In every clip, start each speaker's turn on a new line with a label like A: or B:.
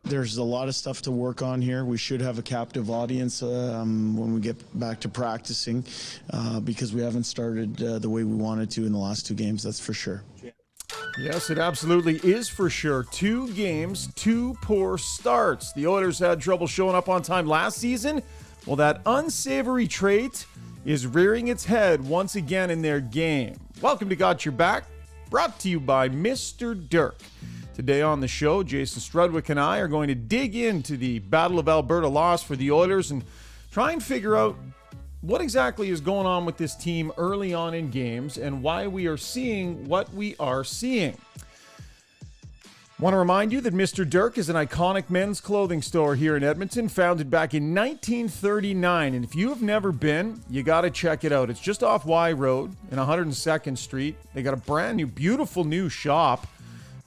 A: there's a lot of stuff to work on here. We should have a captive audience when we get back to practicing because we haven't started the way we wanted to in the last 2 games, that's for sure.
B: Yes, it absolutely is for sure. 2 games, 2 poor starts. The Oilers had trouble showing up on time last season. Well, that unsavory trait is rearing its head once again in their game. Welcome to Got Your Back, brought to you by Mr. Dirk. Today on the show, Jason Strudwick and I are going to dig into the Battle of Alberta loss for the Oilers and try and figure out what exactly is going on with this team early on in games and why we are seeing what we are seeing. Want to remind you that Mr. Dirk is an iconic men's clothing store here in Edmonton, founded back in 1939. And if you have never been, you got to check it out. It's just off Y Road in 102nd Street. They got a brand new, beautiful new shop.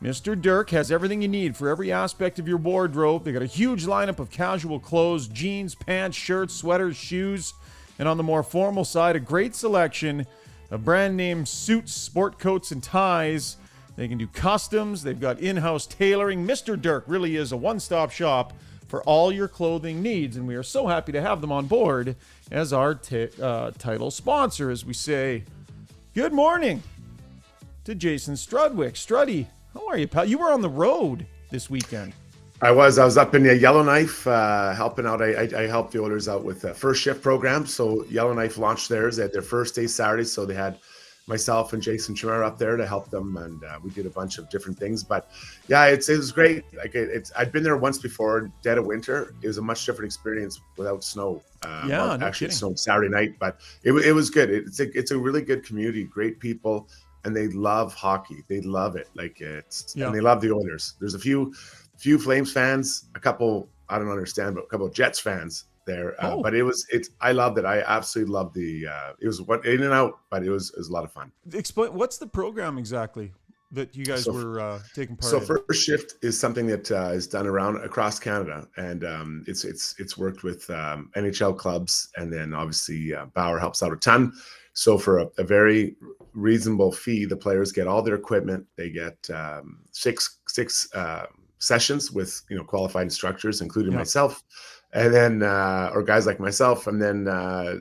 B: Mr. Dirk has everything you need for every aspect of your wardrobe. They got a huge lineup of casual clothes, jeans, pants, shirts, sweaters, shoes. And on the more formal side, a great selection of brand name suits, sport coats, and ties. They can do customs. They've got in-house tailoring. Mr. Dirk really is a one-stop shop for all your clothing needs. And we are so happy to have them on board as our title sponsor. As we say, good morning to Jason Strudwick. Struddy, how are you, pal? You were on the road this weekend.
C: I was up in Yellowknife helping out. I helped the Oilers out with the first shift program. So Yellowknife launched theirs. They had their first day Saturday. So they had myself and Jason Chimera up there to help them. And we did a bunch of different things. But yeah, it was great. Like I'd been there once before, dead of winter. It was a much different experience without snow. Actually, it snowed Saturday night, but it was good. It's a really good community, great people. And they love hockey. They love it. And they love the Oilers. There's a few Flames fans, a couple, I don't understand, but a couple of Jets fans there. But I loved it. I absolutely loved it was in and out, but it was a lot of fun.
B: Explain, what's the program exactly that you guys were taking part in?
C: So first shift is something that is done across Canada. And it's worked with NHL clubs. And then obviously Bauer helps out a ton. So for a very reasonable fee, the players get all their equipment. They get six sessions with qualified instructors, including myself, and then or guys like myself, and then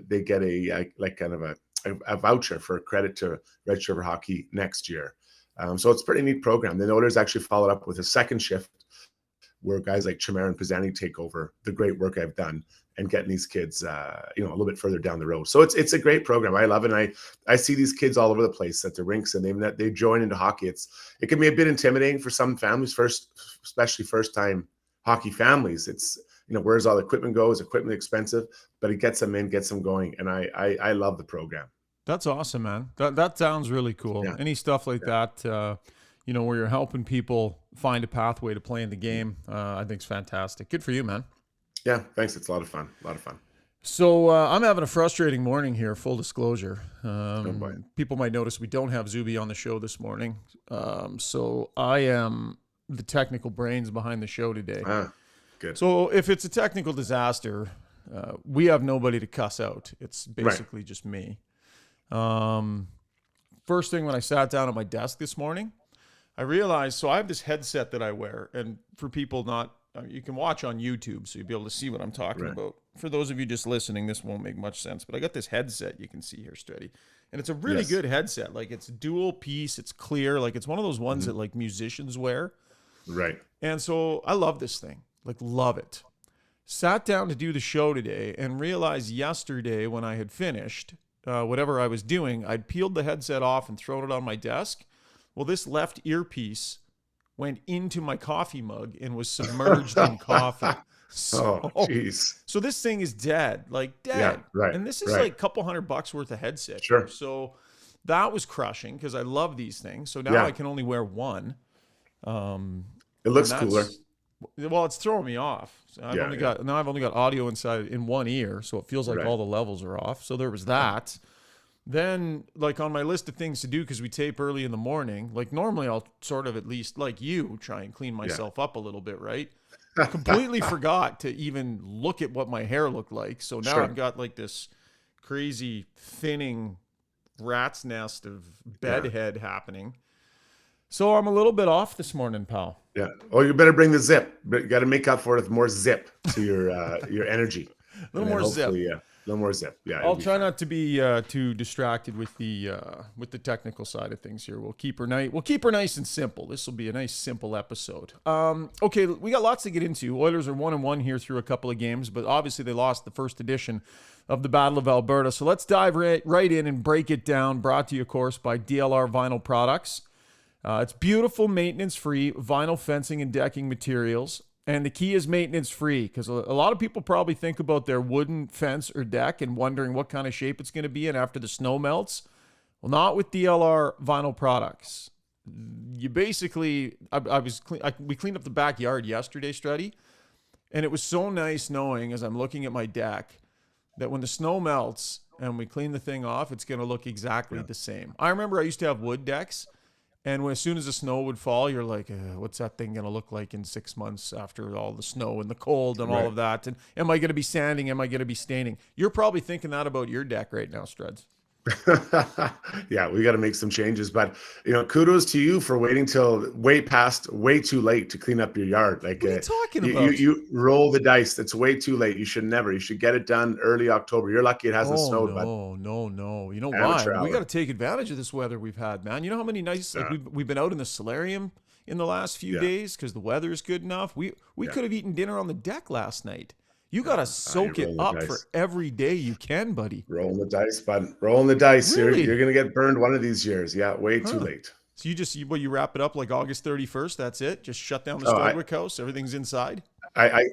C: they get a voucher for credit to register for hockey next year. So it's a pretty neat program. The Oilers actually followed up with a second shift where guys like Chimera and Pisani take over the great work I've done and getting these kids, a little bit further down the road. So it's a great program. I love it. And I see these kids all over the place at the rinks, and they join into hockey. It can be a bit intimidating for some families, especially first-time hockey families. It's where's all the equipment go? Is equipment expensive? But it gets them in, gets them going, and I love the program.
B: That's awesome, man. That sounds really cool. Yeah. Any stuff like that, where you're helping people find a pathway to play in the game, I think is fantastic. Good for you, man.
C: Yeah, thanks. It's a lot of fun.
B: So I'm having a frustrating morning here, full disclosure. People might notice we don't have Zuby on the show this morning. So I am the technical brains behind the show today.
C: Good.
B: So if it's a technical disaster, we have nobody to cuss out. It's basically just me. First thing when I sat down at my desk this morning, I realized, so I have this headset that I wear, and for people you can watch on YouTube, so you'll be able to see what I'm talking about. For those of you just listening, this won't make much sense, but I got this headset you can see here, Steady. And it's a really good headset. Like, it's dual piece, it's clear. Like, it's one of those ones that, like, musicians wear.
C: Right.
B: And so I love this thing. Like, love it. Sat down to do the show today and realized yesterday when I had finished whatever I was doing, I'd peeled the headset off and thrown it on my desk. Well, this left earpiece went into my coffee mug and was submerged in coffee. So,
C: jeez.
B: So this thing is dead, like dead.
C: Yeah, right.
B: And this is like a couple $100 worth of headset.
C: Sure.
B: So that was crushing because I love these things. So now I can only wear one.
C: It looks cooler.
B: Well, it's throwing me off. So I've only got audio inside in one ear, so it feels like all the levels are off. So there was that. Then, like, on my list of things to do, because we tape early in the morning, like, normally I'll sort of, at least like you, try and clean myself up a little bit, right? Completely forgot to even look at what my hair looked like. So now I've got like this crazy thinning rat's nest of bedhead happening. So I'm a little bit off this morning, pal.
C: Yeah. Oh, you better bring the zip. But you got to make up for it with more zip to your energy,
B: A
C: and
B: little
C: then
B: more zip.
C: hopefully, a little more zip. Yeah, it'll
B: I'll
C: be
B: try
C: fine.
B: not to be too distracted with the technical side of things here. We'll keep her nice and simple. This will be a nice simple episode. Okay, we got lots to get into. Oilers are 1-1 here through a couple of games, but obviously they lost the first edition of the Battle of Alberta. So let's dive right in and break it down. Brought to you, of course, by DLR Vinyl Products. It's beautiful, maintenance-free vinyl fencing and decking materials. And the key is maintenance-free, because a lot of people probably think about their wooden fence or deck and wondering what kind of shape it's going to be in after the snow melts. Well, not with DLR Vinyl Products. You basically, we cleaned up the backyard yesterday, Struddy, and it was so nice knowing as I'm looking at my deck that when the snow melts and we clean the thing off, it's going to look exactly the same. I remember I used to have wood decks. And as soon as the snow would fall, you're like, what's that thing going to look like in 6 months after all the snow and the cold and all of that? And am I going to be sanding? Am I going to be staining? You're probably thinking that about your deck right now, Struds.
C: Yeah, we got to make some changes, but kudos to you for waiting till way too late to clean up your yard. Like,
B: what are you talking about?
C: You roll the dice. It's way too late. You should get it done early October. You're lucky it hasn't snowed.
B: No. You know
C: Amateur
B: why? We
C: hour.
B: got to take advantage of this weather we've had, man. You know how many nights we've been out in the solarium in the last few days because the weather's good enough. We could have eaten dinner on the deck last night. You got to soak it up for every day you can, buddy.
C: Rolling the dice, bud. Rolling the dice.
B: Really?
C: You're going to get burned one of these years. Yeah, way too late.
B: So you wrap it up like August 31st. That's it. Just shut down the Strudwick house. Everything's inside.
C: I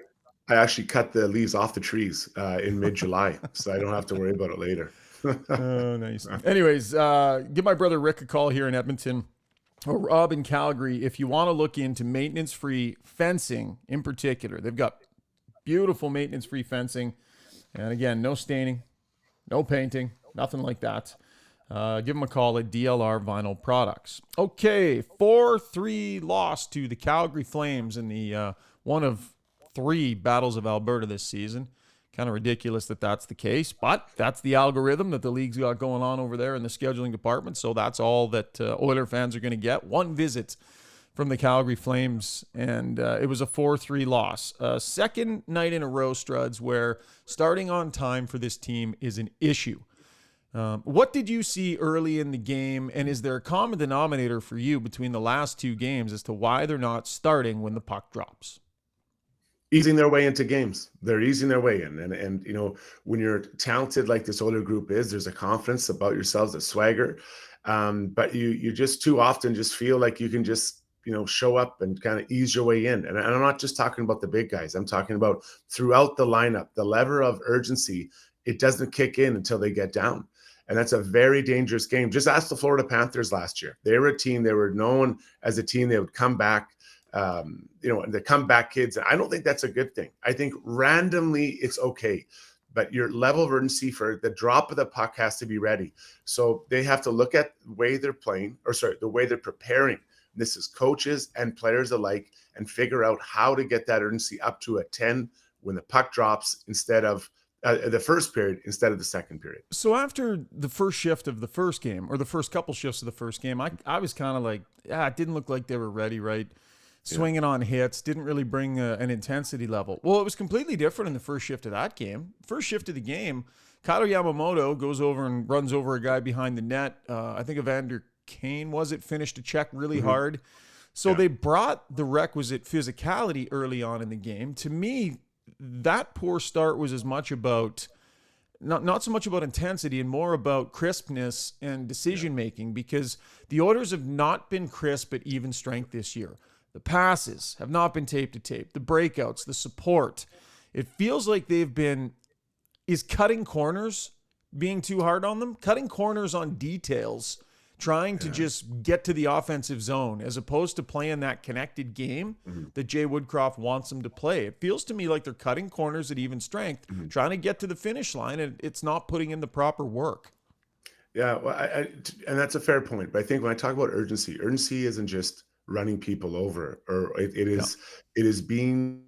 C: actually cut the leaves off the trees in mid-July, so I don't have to worry about it later.
B: Oh, nice. Anyways, give my brother Rick a call here in Edmonton or Rob in Calgary if you want to look into maintenance-free fencing in particular. They've got beautiful maintenance-free fencing. And again, no staining, no painting, nothing like that. Give them a call at DLR Vinyl Products. Okay, 4-3 loss to the Calgary Flames in the one of 3 battles of Alberta this season. Kind of ridiculous that that's the case, but that's the algorithm that the league's got going on over there in the scheduling department. So that's all that Oiler fans are going to get. One visit from the Calgary Flames, and it was a 4-3 loss. Second night in a row, Struds, where starting on time for this team is an issue. What did you see early in the game, and is there a common denominator for you between the last 2 games as to why they're not starting when the puck drops?
C: Easing their way into games. They're easing their way in. And when you're talented like this older group is, there's a confidence about yourselves, a swagger. But you just too often just feel like you can just show up and kind of ease your way in. And I'm not just talking about the big guys. I'm talking about throughout the lineup, the lever of urgency, it doesn't kick in until they get down. And that's a very dangerous game. Just ask the Florida Panthers last year. They were a team, they were known as a team, they would come back, the comeback kids. And I don't think that's a good thing. I think randomly it's okay. But your level of urgency for the drop of the puck has to be ready. So they have to look at the way they're playing, the way they're preparing. This is coaches and players alike, and figure out how to get that urgency up to a 10 when the puck drops instead of the first period instead of the second period.
B: So after the first shift of the first game, or the first couple shifts of the first game, I was kind of like, it didn't look like they were ready, right? Swinging on hits, didn't really bring an intensity level. Well, it was completely different in the first shift of that game. First shift of the game, Kailer Yamamoto goes over and runs over a guy behind the net. I think Evander Kane finished a check really hard. So they brought the requisite physicality early on in the game. To me, that poor start was as much about not so much about intensity and more about crispness and decision making, because the Oilers have not been crisp at even strength this year. The passes have not been tape to tape. The breakouts, the support. It feels like is cutting corners being too hard on them? Cutting corners on details, trying to just get to the offensive zone as opposed to playing that connected game that Jay Woodcroft wants them to play. It feels to me like they're cutting corners at even strength, trying to get to the finish line, and it's not putting in the proper work.
C: Yeah, well, and that's a fair point. But I think when I talk about urgency isn't just running people over, or it is being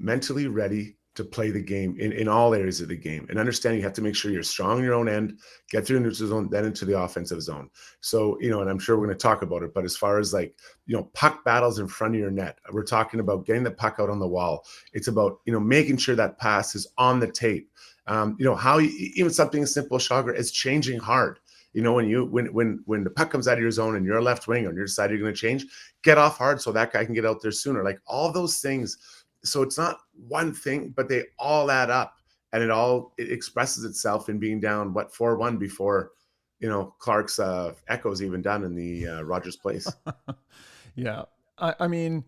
C: mentally ready to play the game in all areas of the game, and understand you have to make sure you're strong in your own end, get through the neutral zone, then into the offensive zone. So, and I'm sure we're going to talk about it, but as far as like, puck battles in front of your net, we're talking about getting the puck out on the wall. It's about, making sure that pass is on the tape. Even something as simple as Schauger is changing hard. When the puck comes out of your zone and you're a left wing on your side, you're going to change, get off hard so that guy can get out there sooner. Like all those things. So it's not one thing, but they all add up, and it expresses itself in being down 4-1 before, Clark's echo's even done in the Rogers Place.
B: Yeah. I mean,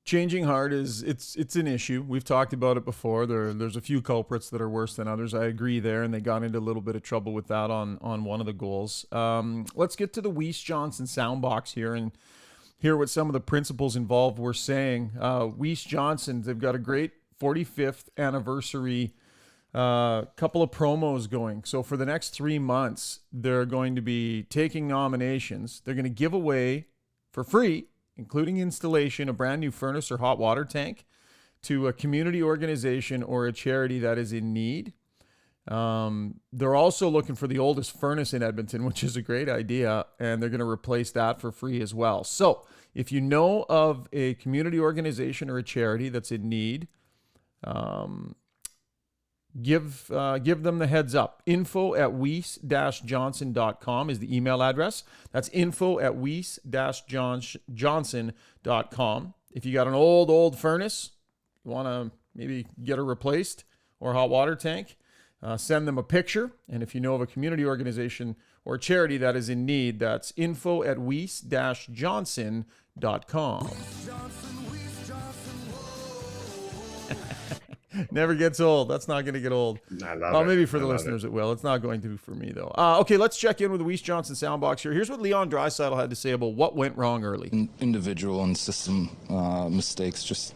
B: changing hard it's an issue. We've talked about it before. There's a few culprits that are worse than others. I agree there, and they got into a little bit of trouble with that on one of the goals. Let's get to the Weiss Johnson soundbox here and hear what some of the principals involved were saying. Weiss Johnson, they've got a great 45th anniversary couple of promos going. So for the next 3 months, they're going to be taking nominations. They're going to give away for free, including installation, a brand new furnace or hot water tank to a community organization or a charity that is in need. They're also looking for the oldest furnace in Edmonton, which is a great idea, and they're going to replace that for free as well. So if you know of a community organization or a charity that's in need, give them the heads up. info@weiss-johnson.com is the email address. That's info@weiss-johnson.com. If you got an old furnace, you want to maybe get it replaced, or a hot water tank, send them a picture. And if you know of a community organization or charity that is in need, that's info@weiss-johnson.com. Never gets old. That's not going to get old. Maybe for the listeners it will. It's not going to for me, though. Okay, let's check in with the Weiss Johnson soundbox here. Here's what Leon Draisaitl had to say about what went wrong early.
D: Individual and system mistakes, just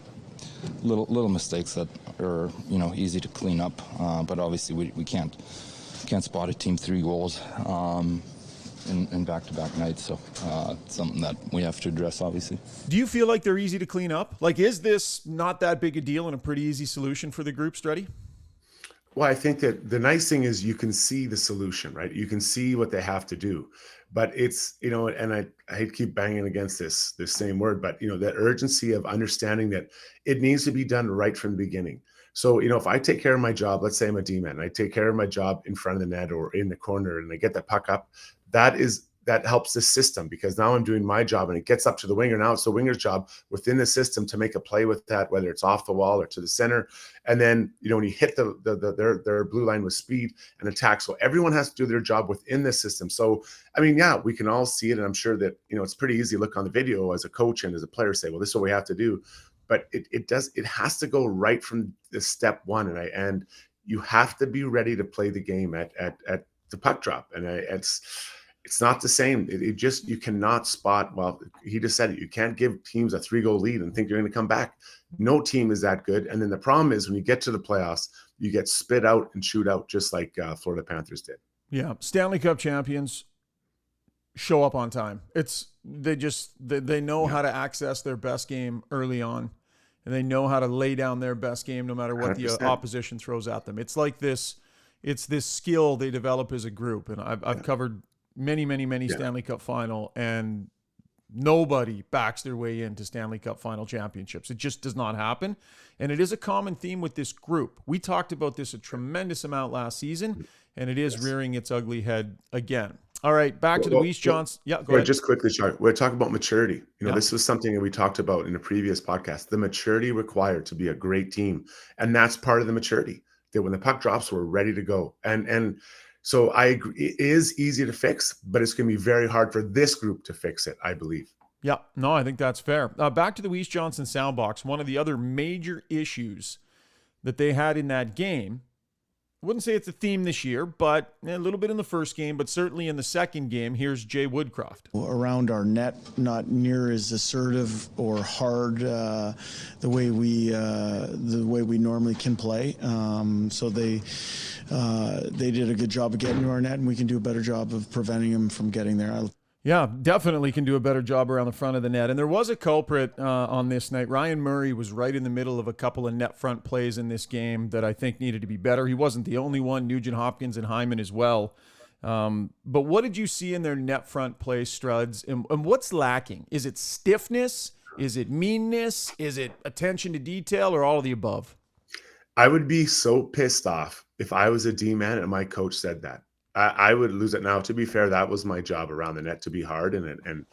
D: little mistakes that are easy to clean up. But obviously we can't spot a team 3 goals in back-to-back nights. So it's something that we have to address, obviously.
B: Do you feel like they're easy to clean up? Like, is this not that big a deal and a pretty easy solution for the group, Struddy?
C: Well, I think that the nice thing is you can see the solution, right? You can see what they have to do. But it's, and I hate to keep banging against this same word, but, that urgency of understanding that it needs to be done right from the beginning. So, if I take care of my job, let's say I'm a D-man, and I take care of my job in front of the net or in the corner, and I get that puck up, that helps the system, because now I'm doing my job and it gets up to the winger. Now it's the winger's job within the system to make a play with that, whether it's off the wall or to the center. And then, when you hit their blue line with speed and attack. So everyone has to do their job within the system. So, I mean, yeah, we can all see it. And I'm sure that, it's pretty easy to look on the video as a coach and as a player, say, well, this is what we have to do. But it has to go right from the step one. And you have to be ready to play the game at the puck drop. And it's not the same. You cannot spot. Well, he just said it. You can't give teams a 3-goal lead and think you're going to come back. No team is that good. And then the problem is when you get to the playoffs, you get spit out and chewed out, just like Florida Panthers did.
B: Yeah, Stanley Cup champions show up on time. They know how to access their best game early on, and they know how to lay down their best game no matter what 100%. The opposition throws at them. It's like this. It's this skill they develop as a group, and I've covered many Stanley Cup final, and nobody backs their way into Stanley Cup final championships. It just does not happen. And it is a common theme with this group. We talked about this a tremendous amount last season, and it is rearing its ugly head again. All right, back to the Weiss Johnson. Yeah, go ahead.
C: Just quickly, Chuck, we're talking about maturity. This was something that we talked about in a previous podcast, the maturity required to be a great team. And that's part of the maturity, that when the puck drops, we're ready to go. And so I agree, it is easy to fix, but it's going to be very hard for this group to fix it, I believe.
B: Yeah, no, I think that's fair. Back to the Weiss Johnson soundbox. One of the other major issues that they had in that game, I wouldn't say it's a theme this year, but a little bit in the first game, but certainly in the second game. Here's Jay Woodcroft.
A: Around our net, not near as assertive or hard the way we normally can play. So they did a good job of getting to our net, and we can do a better job of preventing them from getting there.
B: Yeah, definitely can do a better job around the front of the net. And there was a culprit on this night. Ryan Murray was right in the middle of a couple of net front plays in this game that I think needed to be better. He wasn't the only one. Nugent Hopkins and Hyman as well. But what did you see in their net front play, Struds? And what's lacking? Is it stiffness? Is it meanness? Is it attention to detail, or all of the above?
C: I would be so pissed off if I was a D-man and my coach said that. I would lose it. Now, to be fair, that was my job around the net, to be hard and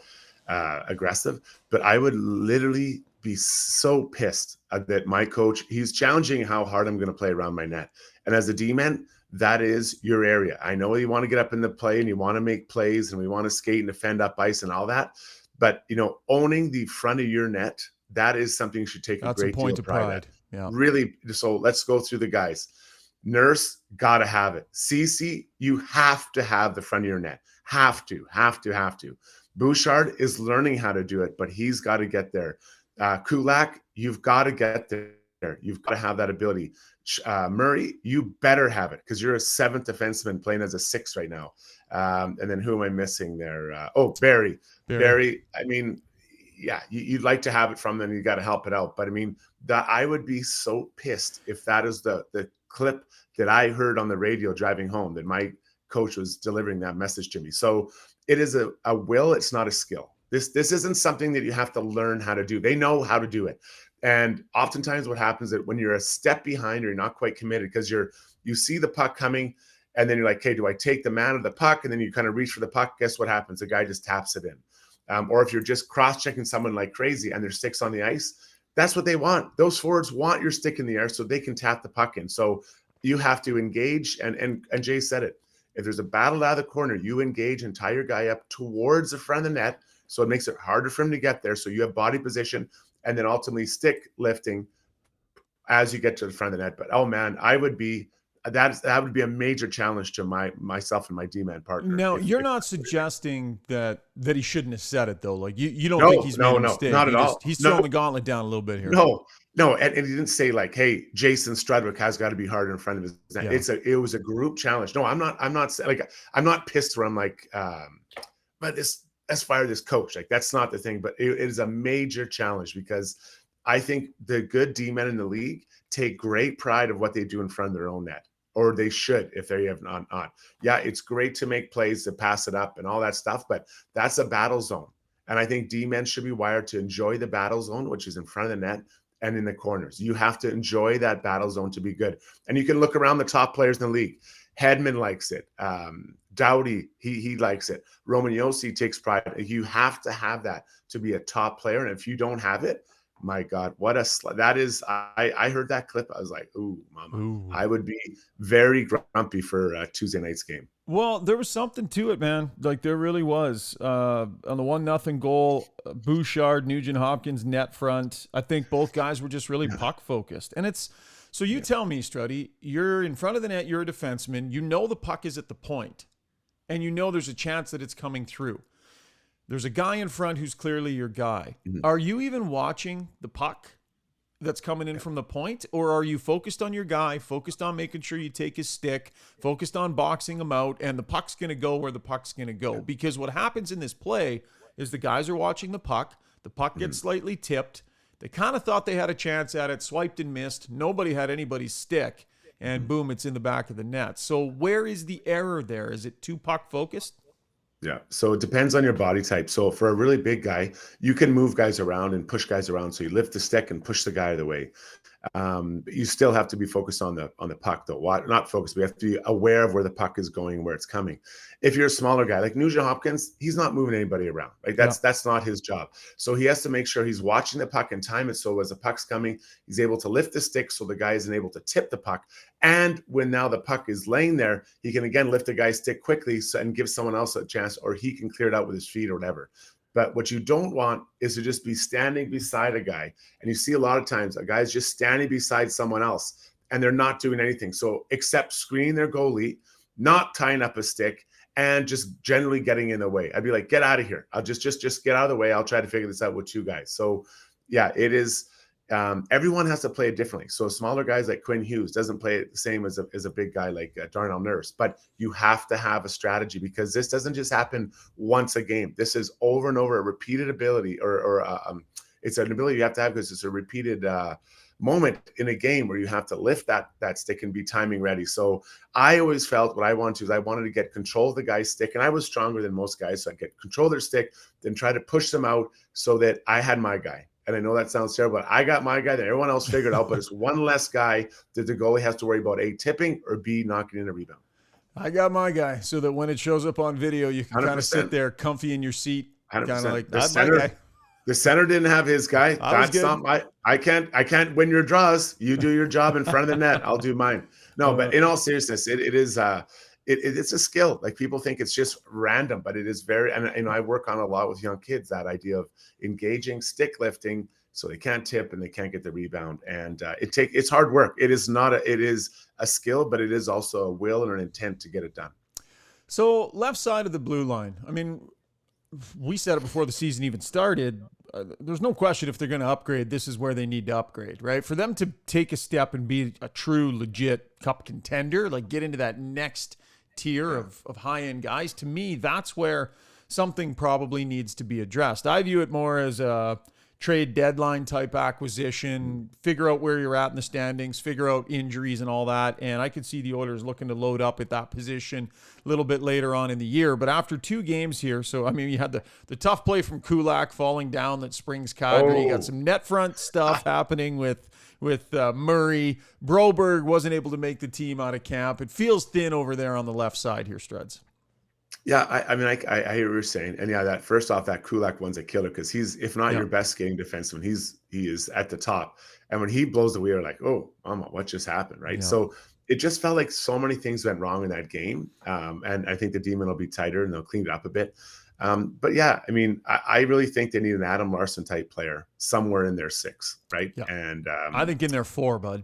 C: aggressive. But I would literally be so pissed that my coach, he's challenging how hard I'm going to play around my net. And as a D-man, that is your area. I know you want to get up in the play and you want to make plays and we want to skate and defend up ice and all that. But, owning the front of your net, that is something you should take a great deal of pride at.
B: Yeah.
C: Really. So let's go through the guys. Nurse, gotta have it. Cece, you have to have the front of your net. Have to. Bouchard is learning how to do it, but he's got to get there. Kulak, you've got to get there. You've got to have that ability. Murray, you better have it because you're a seventh defenseman playing as a six right now. And then who am I missing there? Barry. Barry, I mean, yeah, you'd like to have it from them. You got to help it out. But I mean, that I would be so pissed if that is the clip that I heard on the radio driving home, that my coach was delivering that message to me. So it is a will. It's not a skill. This isn't something that you have to learn how to do. They know how to do it. And oftentimes what happens is that when you're a step behind or you're not quite committed because you see the puck coming and then you're like, okay, do I take the man of the puck? And then you kind of reach for the puck. Guess what happens? The guy just taps it in. Or if you're just cross-checking someone like crazy and their stick's on the ice, that's what they want. Those forwards want your stick in the air so they can tap the puck in. So you have to engage. And Jay said it. If there's a battle out of the corner, you engage and tie your guy up towards the front of the net. So it makes it harder for him to get there. So you have body position and then ultimately stick lifting as you get to the front of the net. But, oh, man, that would be a major challenge to myself and my D-man partner.
B: No, you're not suggesting that he shouldn't have said it, though. Like you don't think he's made a mistake.
C: Not at all.
B: He's throwing the gauntlet down a little bit here.
C: No, and he didn't say like, "Hey, Jason Strudwick has got to be harder in front of his net." Yeah. It was a group challenge. No, I'm not pissed where I'm like, but let's fire this coach. Like that's not the thing. But it is a major challenge because I think the good D-men in the league take great pride of what they do in front of their own net. Or they should if they have not. Yeah, it's great to make plays, to pass it up and all that stuff, but that's a battle zone. And I think D-men should be wired to enjoy the battle zone, which is in front of the net and in the corners. You have to enjoy that battle zone to be good. And you can look around the top players in the league. Hedman likes it. Doughty, he likes it. Roman Josi takes pride. You have to have that to be a top player. And if you don't have it, my God, that is. I heard that clip. I was like, ooh, mama. Ooh. I would be very grumpy for Tuesday night's game.
B: Well, there was something to it, man. Like there really was. On the 1-0 goal, Bouchard, Nugent Hopkins, net front. I think both guys were just really puck focused. And it's so you tell me, Struddy, you're in front of the net, you're a defenseman, you know the puck is at the point, and you know there's a chance that it's coming through. There's a guy in front who's clearly your guy. Mm-hmm. Are you even watching the puck that's coming in from the point? Or are you focused on your guy, focused on making sure you take his stick, focused on boxing him out, and the puck's going to go where the puck's going to go? Because what happens in this play is the guys are watching the puck gets slightly tipped. They kind of thought they had a chance at it, swiped and missed. Nobody had anybody's stick, and boom, it's in the back of the net. So where is the error there? Is it too puck focused?
C: Yeah. So it depends on your body type. So for a really big guy, you can move guys around and push guys around. So you lift the stick and push the guy out of the way. But you still have to be focused on the puck, though. Not focused, but you have to be aware of where the puck is going and where it's coming. If you're a smaller guy like Nugent Hopkins, he's not moving anybody around. Like that's not his job. So he has to make sure he's watching the puck and time it. So as the puck's coming, he's able to lift the stick so the guy isn't able to tip the puck. And when now the puck is laying there, he can again lift the guy's stick quickly and give someone else a chance, or he can clear it out with his feet or whatever. But what you don't want is to just be standing beside a guy. And you see a lot of times a guy's just standing beside someone else and they're not doing anything. So except screening their goalie, not tying up a stick, and just generally getting in the way. I'd be like, get out of here. I'll just get out of the way. I'll try to figure this out with two guys. So yeah, it is. everyone has to play it differently. So smaller guys like Quinn Hughes doesn't play it the same as a big guy like Darnell Nurse. But you have to have a strategy, because this doesn't just happen once a game. This is over and over, a repeated ability, or it's an ability you have to have, because it's a repeated moment in a game where you have to lift that stick and be timing ready. So I always felt what I wanted to is I wanted to get control of the guy's stick, and I was stronger than most guys, so I get control of their stick, then try to push them out so that I had my guy. And I know that sounds terrible, but I got my guy that everyone else figured out, but it's one less guy that the goalie has to worry about, A, tipping, or B, knocking in a rebound.
B: I got my guy, so that when it shows up on video, you can kind of
C: 100%.
B: sit there comfy in your seat, kind of like, that's my guy.
C: The center didn't have his guy. That's something I can't win your draws. You do your job in front of the net. I'll do mine. No, but in all seriousness, it's a skill. Like, people think it's just random, but it is very. And I work on a lot with young kids, that idea of engaging stick lifting so they can't tip and they can't get the rebound. And it's hard work. It is a skill, but it is also a will and an intent to get it done.
B: So left side of the blue line. I mean, we said it before the season even started. There's no question, if they're going to upgrade, this is where they need to upgrade, right? For them to take a step and be a true, legit cup contender, like get into that next tier of high-end guys, to me, that's where something probably needs to be addressed. I view it more as a trade deadline type acquisition, figure out where you're at in the standings, figure out injuries and all that. And I could see the Oilers looking to load up at that position a little bit later on in the year. But after 2 games here, so I mean, you had the tough play from Kulak falling down that springs Kadri. You got some net front stuff happening with Murray. Broberg wasn't able to make the team out of camp. It feels thin over there on the left side here, Struds.
C: Yeah, I mean, I hear what you're saying, and yeah, that first off, that Kulak one's a killer, because he's, if not your best skating defenseman, he is at the top. And when he blows the wheel, like, oh, mama, what just happened, right? Yeah. So it just felt like so many things went wrong in that game, and I think the demon will be tighter and they'll clean it up a bit. But yeah, I mean, I really think they need an Adam Larson type player somewhere in their 6, right? Yeah. And
B: I think in their 4, bud,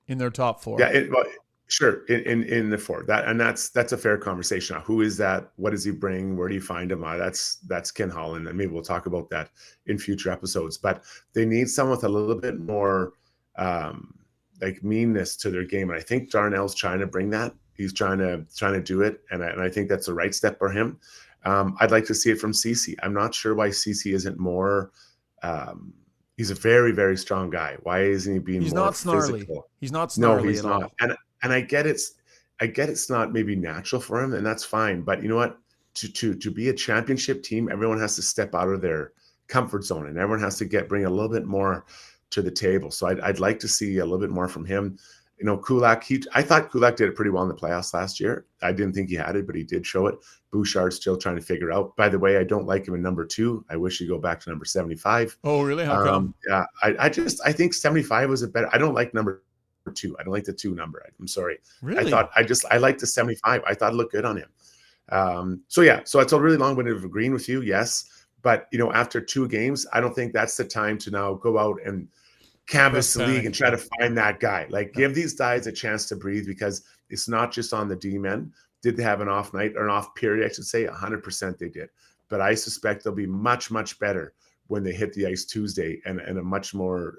B: in their top 4.
C: Yeah. Sure, in the 4, that's a fair conversation. Who is that? What does he bring? Where do you find him? That's Ken Holland, and maybe we'll talk about that in future episodes. But they need someone with a little bit more like meanness to their game, and I think Darnell's trying to bring that. He's trying to do it, and I think that's the right step for him. I'd like to see it from Cece. I'm not sure why Cece isn't more. He's a very, very strong guy. Why isn't he being more
B: snarly?
C: Physical?
B: He's not snarly.
C: No, he's
B: at
C: not.
B: all.
C: And I get it's not maybe natural for him, and that's fine. But you know what? To be a championship team, everyone has to step out of their comfort zone, and everyone has to bring a little bit more to the table. So I'd like to see a little bit more from him. You know, Kulak, I thought Kulak did it pretty well in the playoffs last year. I didn't think he had it, but he did show it. Bouchard's still trying to figure out. By the way, I don't like him in number 2. I wish he'd go back to number 75.
B: Oh, really? How come?
C: Yeah, I think 75 was a better. I don't like number 2. I don't like the 2 number. I'm sorry.
B: Really?
C: I liked the 75. I thought it looked good on him. So it's a really long-winded of agreeing with you. Yes. But, you know, after 2 games, I don't think that's the time to now go out and canvas the league and try to find that guy. Like, give these guys a chance to breathe, because it's not just on the D-men. Did they have an off night or an off period? I should say 100% they did. But I suspect they'll be much, much better when they hit the ice Tuesday, and a much more,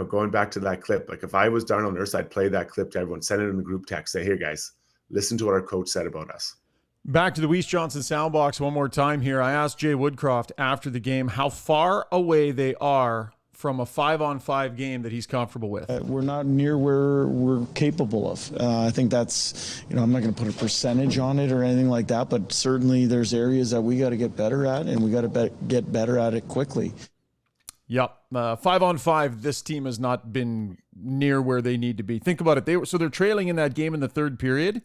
C: going back to that clip. Like, if I was Darnell Nurse, I'd play that clip to everyone, send it in the group text, say, here, guys, listen to what our coach said about us.
B: Back to the Weiss Johnson soundbox one more time here. I asked Jay Woodcroft after the game how far away they are from a 5-on-5 game that he's comfortable with.
A: We're not near where we're capable of. I think that's, I'm not going to put a percentage on it or anything like that, but certainly there's areas that we got to get better at, and we got to get better at it quickly.
B: Yep. 5-on-5, this team has not been near where they need to be. Think about it. They're trailing in that game in the third period.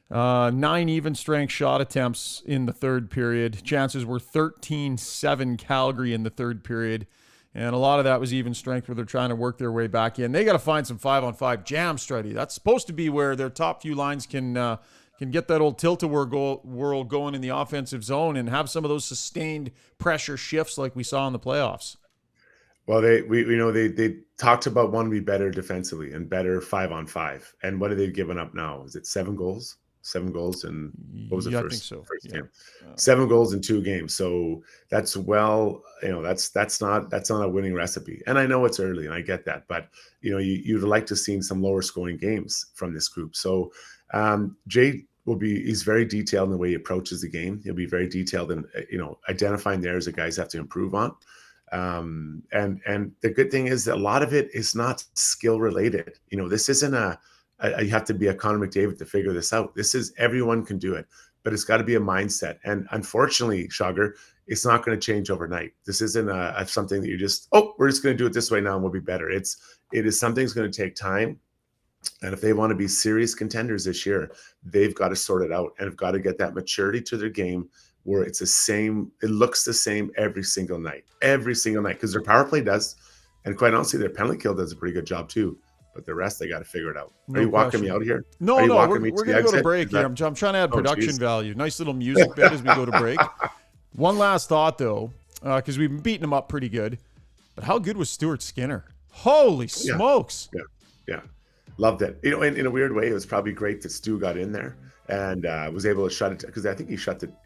B: 9 even strength shot attempts in the third period. Chances were 13-7 Calgary in the third period. And a lot of that was even strength where they're trying to work their way back in. They got to find some 5-on-5 jam strategy. That's supposed to be where their top few lines can get that old tilt-a-whirl going in the offensive zone and have some of those sustained pressure shifts like we saw in the playoffs.
C: Well, they talked about wanting to be better defensively and better 5-on-5. And what are they giving up now? Is it 7 goals? 7 goals and what was the
B: Yeah, I
C: first,
B: think so.
C: first
B: Yeah.
C: game? 7 goals in 2 games. So that's that's not a winning recipe. And I know it's early, and I get that, but you'd like to see some lower scoring games from this group. So Jay he's very detailed in the way he approaches the game. He'll be very detailed in identifying the areas that guys have to improve on. And the good thing is that a lot of it is not skill related. This isn't you have to be a Connor McDavid to figure this out. This is everyone can do it, but it's got to be a mindset. And unfortunately, Shogger, it's not going to change overnight. This isn't something that you just, we're just going to do it this way now and we'll be better. It is something that's going to take time. And if they want to be serious contenders this year, they've got to sort it out and have got to get that maturity to their game where it looks the same every single night, because their power play does. And quite honestly, their penalty kill does a pretty good job too. But the rest, they got to figure it out. Are you walking me out here?
B: No, we're going to go to break here. I'm trying to add production value. Nice little music bit as we go to break. One last thought, though, because we've been beating him up pretty good. But how good was Stuart Skinner? Holy smokes.
C: Yeah. Loved it. In a weird way, it was probably great that Stu got in there and was able to shut it, because I think he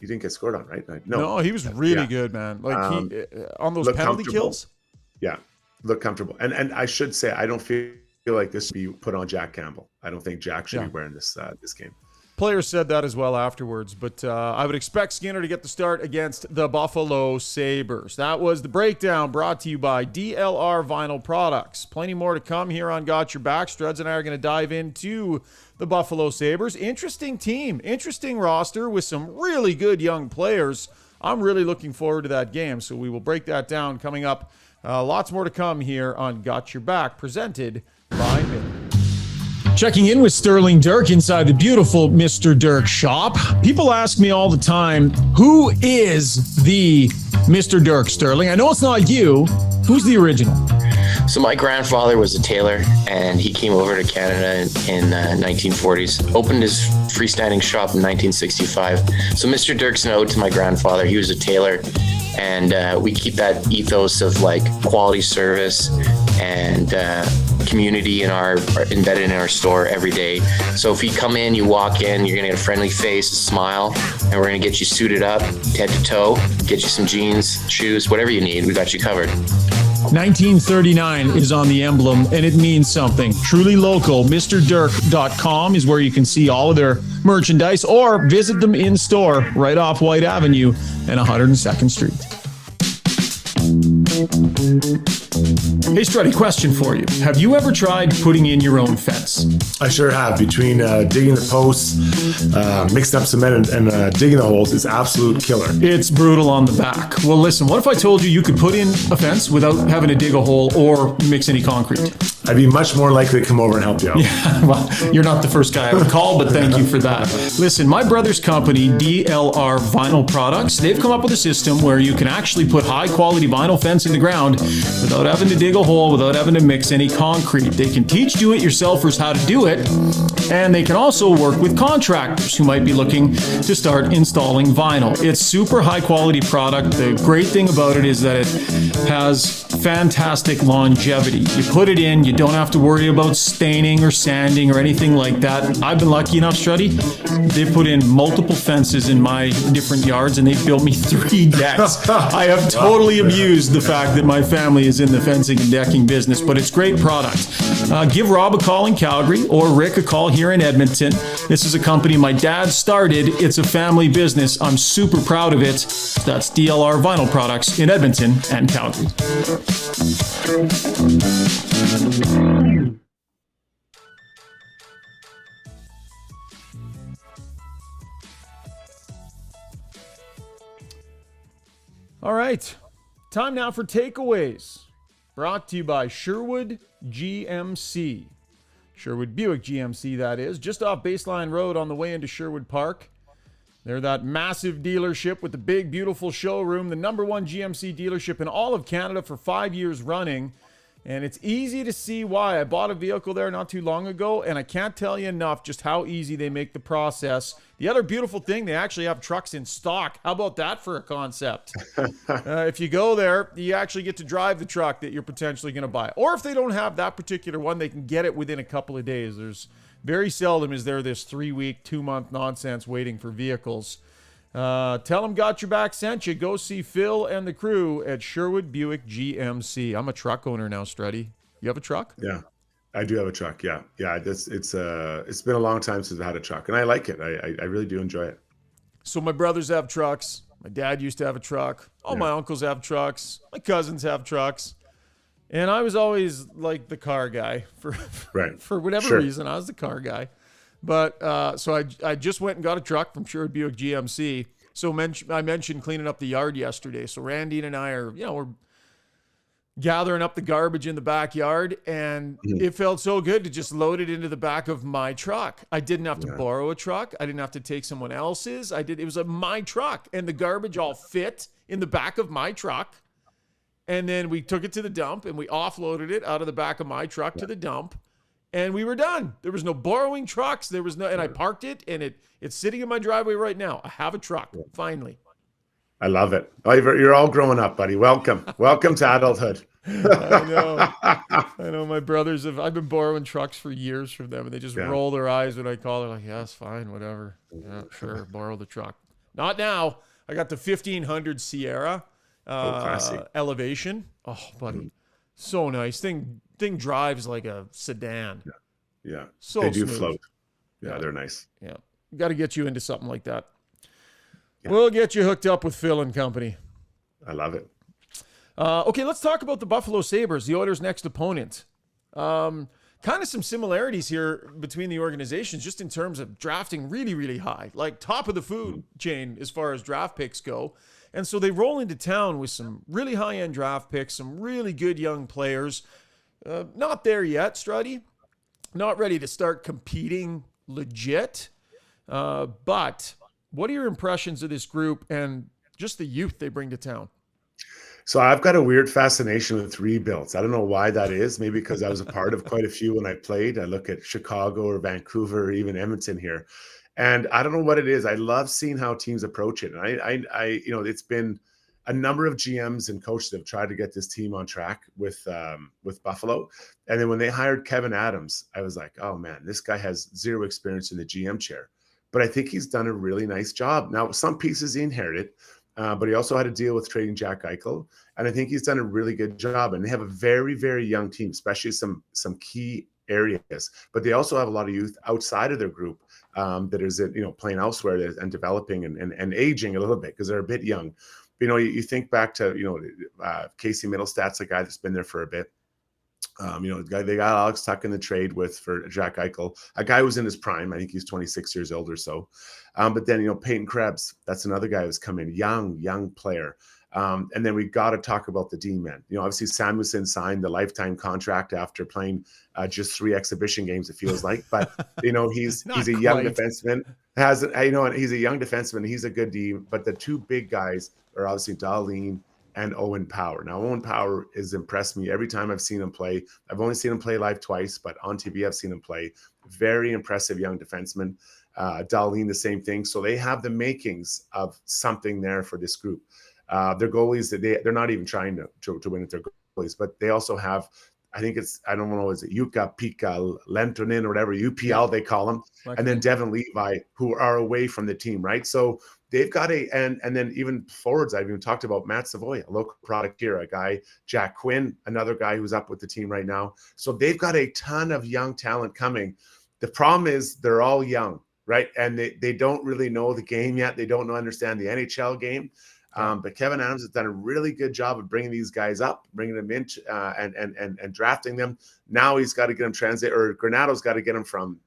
C: didn't get scored on, right?
B: No, he was really good, man. Like on those penalty kills.
C: Yeah, look comfortable. And I should say, I don't feel like this should be put on Jack Campbell. I don't think Jack should be wearing this game.
B: Players said that as well afterwards, but I would expect Skinner to get the start against the Buffalo Sabres. That was the breakdown brought to you by DLR Vinyl Products. Plenty more to come here on Got Your Back. Struds and I are going to dive into the Buffalo Sabres. Interesting team, interesting roster with some really good young players. I'm really looking forward to that game, so we will break that down coming up. Lots more to come here on Got Your Back, presented by Miller. Checking in with Sterling Dirk inside the beautiful Mr. Dirk shop. People ask me all the time, who is the Mr. Dirk, Sterling? I know it's not you. Who's the original?
E: So my grandfather was a tailor, and he came over to Canada in 1940s, opened his freestanding shop in 1965. So Mr. Dirk's an ode to my grandfather. He was a tailor, and we keep that ethos of like quality service and community embedded in our store every day. So if you come in, you walk in, you're gonna get a friendly face, a smile, and we're gonna get you suited up, head to toe, get you some jeans, shoes, whatever you need. We got you covered.
B: 1939 is on the emblem, and it means something. Truly local. MrDirk.com is where you can see all of their merchandise, or visit them in store right off White Avenue and 102nd Street. Hey, Struddy, question for you. Have you ever tried putting in your own fence?
C: I sure have. Between digging the posts, mixing up cement, and digging the holes, it's absolute killer.
B: It's brutal on the back. Well, listen, what if I told you could put in a fence without having to dig a hole or mix any concrete?
C: I'd be much more likely to come over and help you out.
B: Yeah, well, you're not the first guy I would call, but thank you for that. Listen, my brother's company, DLR Vinyl Products, they've come up with a system where you can actually put high-quality vinyl fence in the ground without having to dig a hole, without having to mix any concrete. They can teach do-it-yourselfers how to do it, and they can also work with contractors who might be looking to start installing vinyl. It's super high-quality product. The great thing about it is that it has fantastic longevity. You put it in, you don't have to worry about staining or sanding or anything like that. I've been lucky enough, Struddy. They put in multiple fences in my different yards, and they built me 3 decks. I have totally abused the fact that my family is in the fencing and decking business, but it's great product. Give Rob a call in Calgary or Rick a call here in Edmonton. This is a company my dad started. It's a family business. I'm super proud of it. That's DLR Vinyl Products in Edmonton and Calgary. All right, time now for takeaways. Brought to you by Sherwood GMC. Sherwood Buick GMC, that is, just off Baseline Road on the way into Sherwood Park. They're that massive dealership with the big, beautiful showroom, the #1 GMC dealership in all of Canada for 5 years running. And it's easy to see why. I bought a vehicle there not too long ago, and I can't tell you enough just how easy they make the process. The other beautiful thing, they actually have trucks in stock. How about that for a concept? If you go there, you actually get to drive the truck that you're potentially going to buy. Or if they don't have that particular one, they can get it within a couple of days. Very seldom is there this 3-week, 2-month nonsense waiting for vehicles. Tell them Got Your Back sent you. Go see Phil and the crew at Sherwood Buick GMC. I'm a truck owner now, Struddy. You have a truck?
C: Yeah, I do have a truck. Yeah. It's been a long time since I had a truck, and I like it. I really do enjoy it.
B: So my brothers have trucks. My dad used to have a truck. All my uncles have trucks. My cousins have trucks. And I was always like the car guy for whatever reason. I was the car guy. But so I just went and got a truck from Sherwood Buick GMC. So I mentioned cleaning up the yard yesterday. So Randy and I are, we're gathering up the garbage in the backyard, and it felt so good to just load it into the back of my truck. I didn't have to borrow a truck. I didn't have to take someone else's. It was my truck, and the garbage all fit in the back of my truck. And then we took it to the dump, and we offloaded it out of the back of my truck to the dump, and we were done. There was no borrowing trucks. There was no, and I parked it, and it's sitting in my driveway right now. I have a truck, finally.
C: I love it. Oh, you're all growing up, buddy. Welcome to adulthood.
B: I know. My brothers I've been borrowing trucks for years from them, and they just roll their eyes when I call. They're like, yes, fine, whatever. Yeah, sure, borrow the truck. Not now. I got the 1500 Sierra Elevation. Oh, buddy. So nice. Thing drives like a sedan.
C: Yeah.
B: So
C: they do
B: smooth.
C: float. Yeah, they're nice.
B: Yeah. Got to get you into something like that. Yeah. We'll get you hooked up with Phil and company.
C: I love it.
B: Okay, let's talk about the Buffalo Sabres, the Oilers' next opponent. Kind of some similarities here between the organizations, just in terms of drafting really, really high, like top of the food chain as far as draft picks go. And so they roll into town with some really high-end draft picks, some really good young players. Not there yet, Struddy. Not ready to start competing legit. But what are your impressions of this group and just the youth they bring to town?
C: So I've got a weird fascination with rebuilds. I don't know why that is. Maybe because I was a part of quite a few when I played. I look at Chicago or Vancouver or even Edmonton here, and I don't know what it is. I love seeing how teams approach it. And I it's been a number of GMs and coaches that have tried to get this team on track with Buffalo. And then when they hired Kevin Adams, I was like, oh man, this guy has zero experience in the GM chair. But I think he's done a really nice job. Now, some pieces he inherited, but he also had to deal with trading Jack Eichel. And I think he's done a really good job. And they have a very, very young team, especially some key areas. But they also have a lot of youth outside of their group that is, playing elsewhere and developing and aging a little bit because they're a bit young. But, you think back to, Casey Middlestat's a guy that's been there for a bit. They got Alex Tuck in the trade for Jack Eichel, a guy who's in his prime. I think he's 26 years old or so. But then, Peyton Krebs, that's another guy who's come in, young player. And then we got to talk about the D-men. Obviously Samuelson signed the lifetime contract after playing just 3 exhibition games, it feels like. But, he's a young defenseman. He's a young defenseman. He's a good D. But the 2 big guys are obviously Dahlin and Owen Power. Now, Owen Power has impressed me every time I've seen him play. I've only seen him play live twice, but on TV I've seen him play. Very impressive young defenseman. Dahlin, the same thing. So they have the makings of something there for this group. Their goalies, they're not even trying to win with their goalies, but they also have, I don't know, is it Yuka, Pika, Lentonen, or whatever, UPL they call them, and then Devin Levi, who are away from the team, right? So they've got and then even forwards, I've even talked about Matt Savoy, a local product here, a guy, Jack Quinn, another guy who's up with the team right now. So they've got a ton of young talent coming. The problem is they're all young, right? And they don't really know the game yet. They don't understand the NHL game. But Kevin Adams has done a really good job of bringing these guys up, bringing them in and drafting them. Now he's got to get them Granato's got to get them from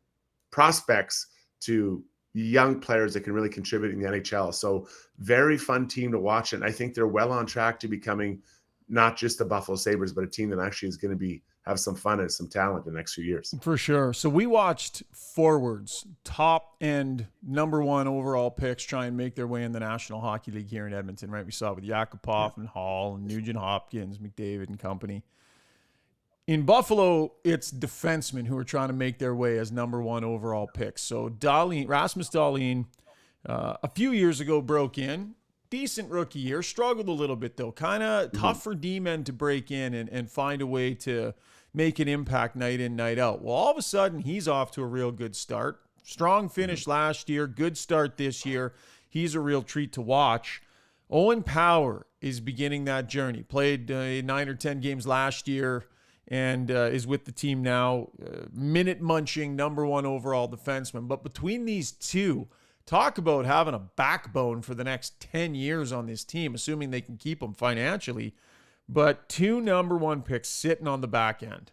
C: prospects to young players that can really contribute in the NHL. So very fun team to watch. And I think they're well on track to becoming not just the Buffalo Sabres, but a team that actually is going to have some fun and some talent in the next few years.
B: For sure. So we watched forwards, top end, number 1 overall picks try and make their way in the National Hockey League here in Edmonton, right? We saw it with Yakupov and Hall and Nugent Hopkins, McDavid and company. In Buffalo, it's defensemen who are trying to make their way as number 1 overall picks. So Rasmus Dahlin, a few years ago broke in. Decent rookie year, struggled a little bit though. Kind of tough for D-men to break in and find a way to make an impact night in, night out. Well, all of a sudden, he's off to a real good start. Strong finish last year, good start this year. He's a real treat to watch. Owen Power is beginning that journey. Played 9 or 10 games last year and is with the team now. Minute-munching, number 1 overall defenseman. But between these two, talk about having a backbone for the next 10 years on this team, assuming they can keep them financially. But 2 number 1 picks sitting on the back end.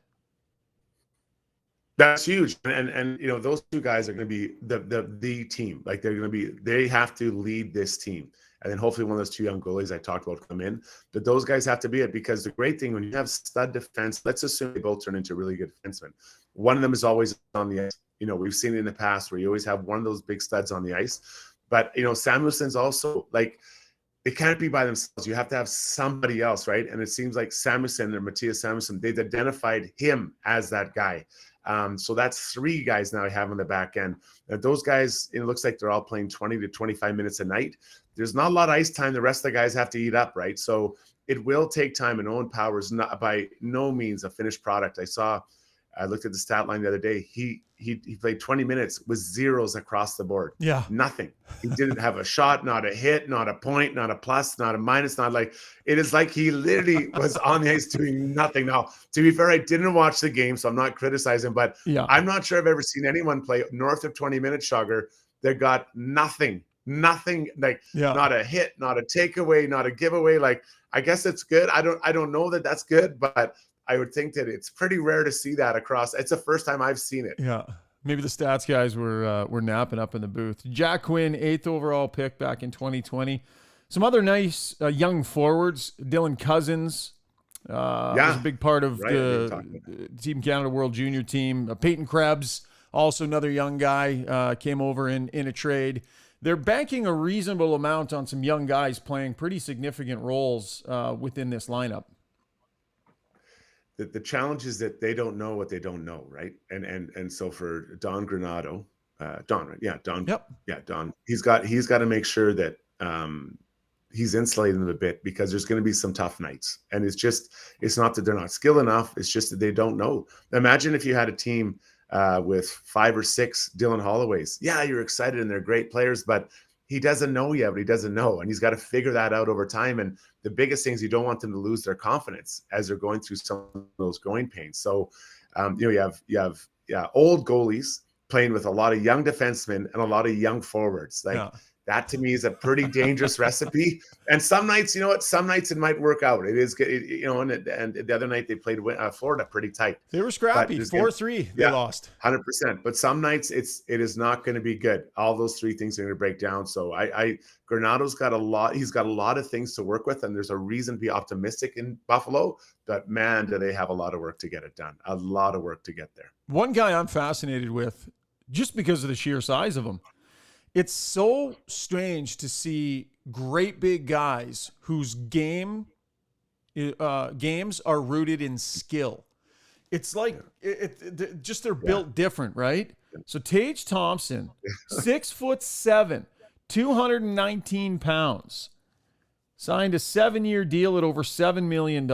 C: That's huge. And you know, those 2 guys are going to be the team. Like they have to lead this team. And then hopefully one of those 2 young goalies I talked about come in. But those guys have to be it, because the great thing when you have stud defense, let's assume they both turn into really good defensemen. One of them is always on the ice. You know, we've seen it in the past where you always have one of those big studs on the ice. But, you know, Samuelson's also like, it can't be by themselves. You have to have somebody else, right? And it seems like Samuelson or Matthias Samuelsson, they've identified him as that guy. So that's 3 guys now I have on the back end. Now, those guys, it looks like they're all playing 20 to 25 minutes a night. There's not a lot of ice time the rest of the guys have to eat up, right? So it will take time, and Owen Power is not by no means a finished product. I looked at the stat line the other day. He played 20 minutes with zeros across the board.
B: Yeah.
C: Nothing. He didn't have a shot, not a hit, not a point, not a plus, not a minus, not like it is like he literally was on the ice doing nothing. Now, to be fair, I didn't watch the game, so I'm not criticizing, but
B: Yeah.
C: I'm not sure I've ever seen anyone play north of 20 minutes, Sugar, that got nothing, like not a hit, not a takeaway, not a giveaway. Like, I guess it's good. I don't know that that's good, but I would think that it's pretty rare to see that across. It's the first time I've seen it.
B: Yeah. Maybe the stats guys were napping up in the booth. Jack Quinn, 8th overall pick back in 2020. Some other nice young forwards. Dylan Cousins was a big part of the Team Canada World Junior team. Peyton Krebs, also another young guy, came over in a trade. They're banking a reasonable amount on some young guys playing pretty significant roles within this lineup.
C: The challenge is that they don't know what they don't know, right? And so for Don Granato, Don, he's got to make sure that he's insulating them a bit, because there's going to be some tough nights. And it's not that they're not skilled enough. It's just that they don't know. Imagine if you had a team with 5 or 6 Dylan Holloways. Yeah, you're excited and they're great players, but he doesn't know yet what he doesn't know. And he's got to figure that out over time. And the biggest thing is you don't want them to lose their confidence as they're going through some of those growing pains. So, you have old goalies playing with a lot of young defensemen and a lot of young forwards. That to me is a pretty dangerous recipe. And some nights, you know what? Some nights it might work out. It is, and the other night they played Florida pretty tight.
B: They were scrappy, 4-3. They lost
C: 100%. But some nights it is not going to be good. All those 3 things are going to break down. So Granato's got a lot. He's got a lot of things to work with, and there's a reason to be optimistic in Buffalo. But man, do they have a lot of work to get it done? A lot of work to get there.
B: One guy I'm fascinated with, just because of the sheer size of him. It's so strange to see great big guys whose games are rooted in skill. It's like they're built different, right? So Tage Thompson, 6'7", 219 pounds, signed a 7-year deal at over $7 million.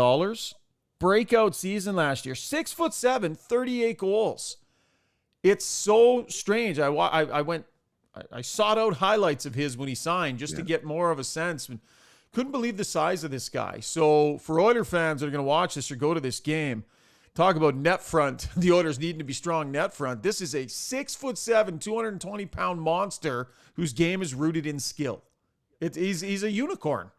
B: Breakout season last year, 6'7", 38 goals. It's so strange. I sought out highlights of his when he signed just to get more of a sense, and couldn't believe the size of this guy. So for Oiler fans that are going to watch this or go to this game, talk about net front, the Oilers needing to be strong net front. This is a 6'7", 220-pound monster whose game is rooted in skill. He's a unicorn.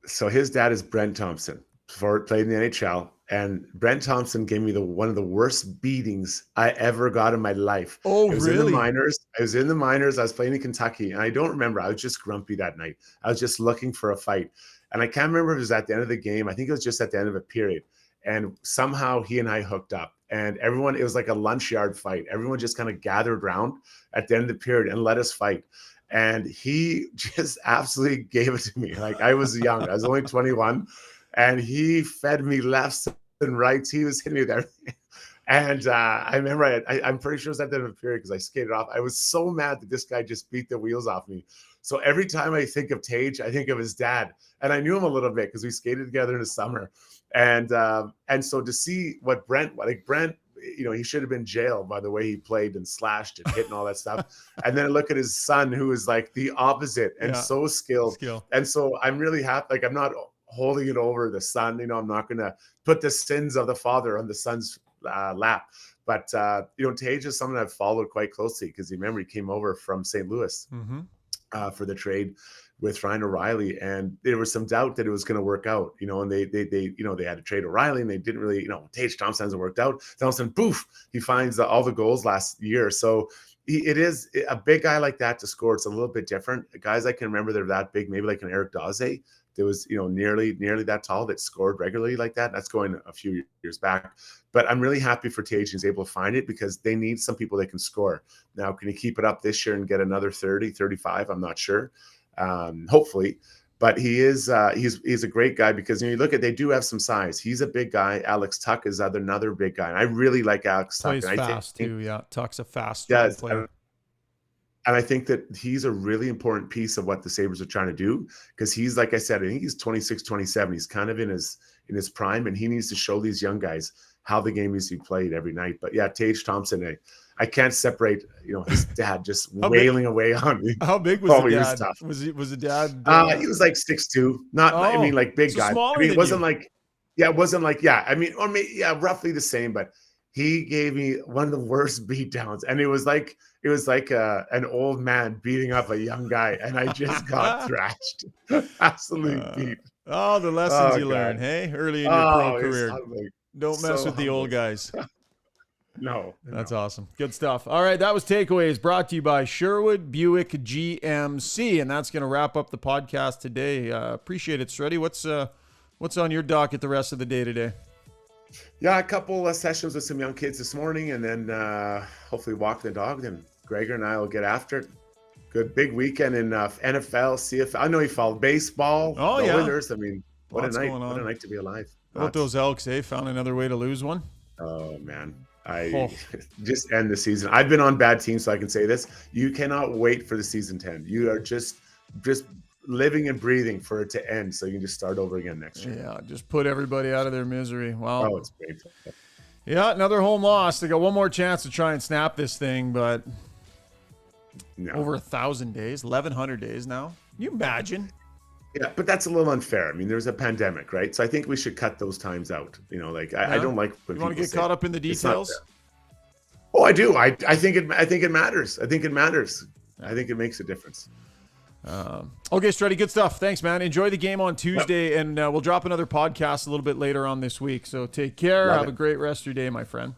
C: So his dad is Brent Thompson, played in the NHL. And Brent Thompson gave me one of the worst beatings I ever got in my life.
B: Oh,
C: it was
B: really?
C: In the minors. I was in the minors. I was playing in Kentucky, and I don't remember. I was just grumpy that night. I was just looking for a fight. And I can't remember if it was at the end of the game. I think it was just at the end of a period. And somehow he and I hooked up. And everyone, it was like a lunch yard fight. Everyone just kind of gathered around at the end of the period and let us fight. And he just absolutely gave it to me. Like, I was young. I was only 21. And he fed me lefts and rights. He was hitting me with everything. And I remember, I'm pretty sure it was at the end of the period because I skated off. I was so mad that this guy just beat the wheels off me. So every time I think of Tage, I think of his dad. And I knew him a little bit because we skated together in the summer. And so to see what Brent, he should have been jailed by the way he played and slashed and hit and all that stuff. And then look at his son, who is like the opposite and so skilled. And so I'm really happy. Like, I'm not holding it over the son. I'm not going to put the sins of the father on the son's lap. But, Tage is someone I've followed quite closely because remember, he came over from St. Louis for the trade with Ryan O'Reilly, and there was some doubt that it was going to work out, and they had to trade O'Reilly, and they didn't really, Tage Thompson hasn't worked out. Then all of a sudden, poof, he finds all the goals last year. So it is a big guy like that to score. It's a little bit different. Guys I can remember that are that big, maybe like an Eric Daze, that was, nearly that tall, that scored regularly like that. That's going a few years back. But I'm really happy for Tage. He's able to find it because they need some people that can score. Now, can he keep it up this year and get another 30, 35? I'm not sure. Hopefully, but he's a great guy because you look at, they do have some size. He's a big guy. Alex Tuck is another big guy, and I really like Alex Tuck.
B: Plays fast too. Yeah, Tuck's a fast player.
C: And I think that he's a really important piece of what the Sabres are trying to do because he's, like I said, I think he's 26, 27. He's kind of in his prime, and he needs to show these young guys how the game needs to be played every night. But yeah, Tage Thompson, I can't separate, his dad just wailing away on me.
B: How big was the dad? Tough. Was the dad?
C: He was like 6'2", like big guy. It wasn't roughly the same, but he gave me one of the worst beatdowns, and it was like an old man beating up a young guy, and I just got thrashed, absolutely beat.
B: Oh, the lessons you learn, hey, early in your pro career. Don't mess with the old guys.
C: No.
B: That's awesome. Good stuff. All right, that was Takeaways brought to you by Sherwood Buick GMC, and that's going to wrap up the podcast today. Appreciate it, Struddy. What's on your docket the rest of the day today?
C: Yeah, a couple of sessions with some young kids this morning, and then hopefully walk the dog. Then Gregor and I will get after it. Good big weekend in NFL, CFL. I know he followed baseball.
B: Oh,
C: the
B: yeah.
C: Oilers. I mean, what a night! What a night to be alive.
B: How about those Elks? Found another way to lose one.
C: Oh man, just end the season. I've been on bad teams, so I can say this: you cannot wait for the season to end. You are just living and breathing for it to end, so you can just start over again next year.
B: Yeah, just put everybody out of their misery. Wow.
C: Oh, it's painful.
B: Yeah, another home loss. They got one more chance to try and snap this thing, but over 1,000 days, 1,100 days now. Can you imagine?
C: Yeah, but that's a little unfair. I mean, there's a pandemic, right? So I think we should cut those times out. I don't like when
B: you want to get caught up in the details.
C: Oh, I do. I think it matters. I think it matters. I think it makes a difference.
B: Okay, Struddy, good stuff. Thanks, man. Enjoy the game on Tuesday, and we'll drop another podcast a little bit later on this week. So take care. Have a great rest of your day, my friend.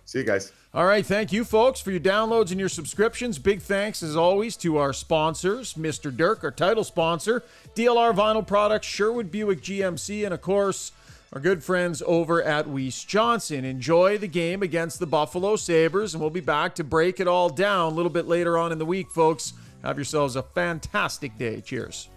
C: See you guys.
B: All right, thank you, folks, for your downloads and your subscriptions. Big thanks, as always, to our sponsors, Mr. Dirk, our title sponsor, DLR Vinyl Products, Sherwood Buick GMC, and, of course, our good friends over at Weiss Johnson. Enjoy the game against the Buffalo Sabres, and we'll be back to break it all down a little bit later on in the week, folks. Have yourselves a fantastic day. Cheers.